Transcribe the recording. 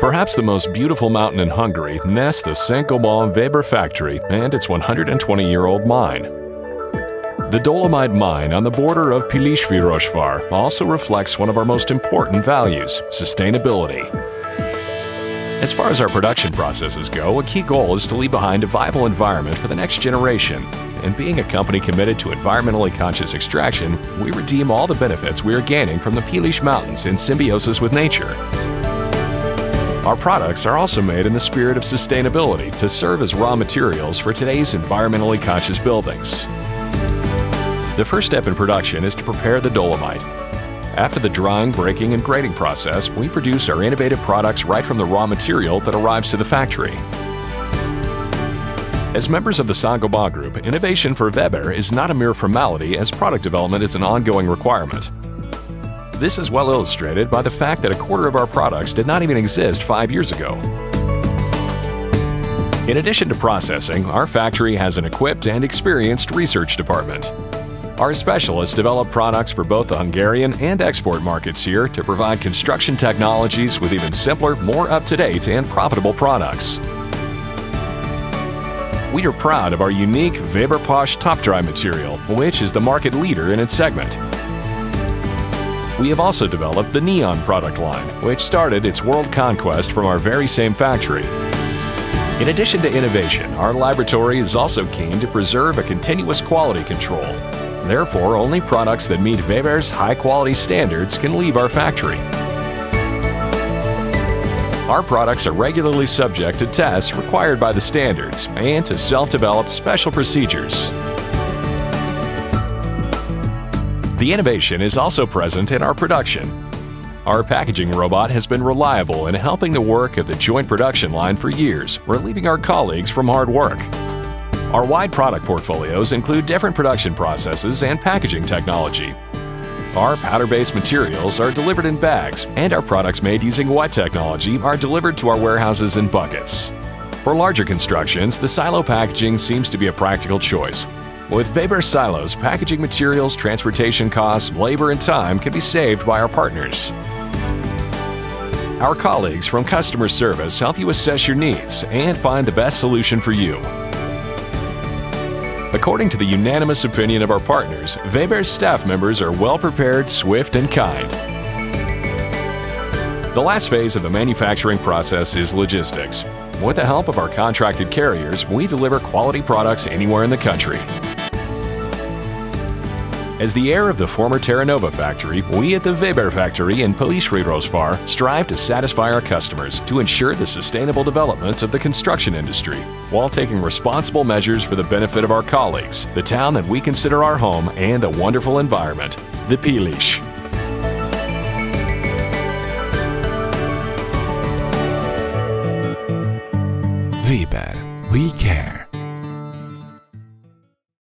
Perhaps the most beautiful mountain in Hungary nests the Saint Gobain Weber factory and its 120-year-old mine. The Dolomite mine on the border of Pilis Mountains also reflects one of our most important values, sustainability. As far as our production processes go, a key goal is to leave behind a viable environment for the next generation. And being a company committed to environmentally conscious extraction, we redeem all the benefits we are gaining from the Pilis Mountains in symbiosis with nature. Our products are also made in the spirit of sustainability to serve as raw materials for today's environmentally conscious buildings. The first step in production is to prepare the dolomite. After the drying, breaking, and grading process, we produce our innovative products right from the raw material that arrives to the factory. As members of the Saint Gobain Group, innovation for Weber is not a mere formality, as product development is an ongoing requirement. This is well illustrated by the fact that a quarter of our products did not even exist 5 years ago. In addition to processing, our factory has an equipped and experienced research department. Our specialists develop products for both the Hungarian and export markets here to provide construction technologies with even simpler, more up-to-date, and profitable products. We are proud of our unique Weber Posh top dry material, which is the market leader in its segment. We have also developed the Neon product line, which started its world conquest from our very same factory. In addition to innovation, our laboratory is also keen to preserve a continuous quality control. Therefore, only products that meet Weber's high-quality standards can leave our factory. Our products are regularly subject to tests required by the standards and to self-developed special procedures. The innovation is also present in our production. Our packaging robot has been reliable in helping the work of the joint production line for years, relieving our colleagues from hard work. Our wide product portfolios include different production processes and packaging technology. Our powder-based materials are delivered in bags, and our products made using wet technology are delivered to our warehouses in buckets. For larger constructions, the silo packaging seems to be a practical choice. With Weber silos, packaging materials, transportation costs, labor, and time can be saved by our partners. Our colleagues from customer service help you assess your needs and find the best solution for you. According to the unanimous opinion of our partners, Weber's staff members are well-prepared, swift, and kind. The last phase of the manufacturing process is logistics. With the help of our contracted carriers, we deliver quality products anywhere in the country. As the heir of the former Terra Nova factory, we at the Weber factory in Pilis Mountains strive to satisfy our customers to ensure the sustainable development of the construction industry, while taking responsible measures for the benefit of our colleagues, the town that we consider our home, and the wonderful environment, the Pilis. Weber, we care.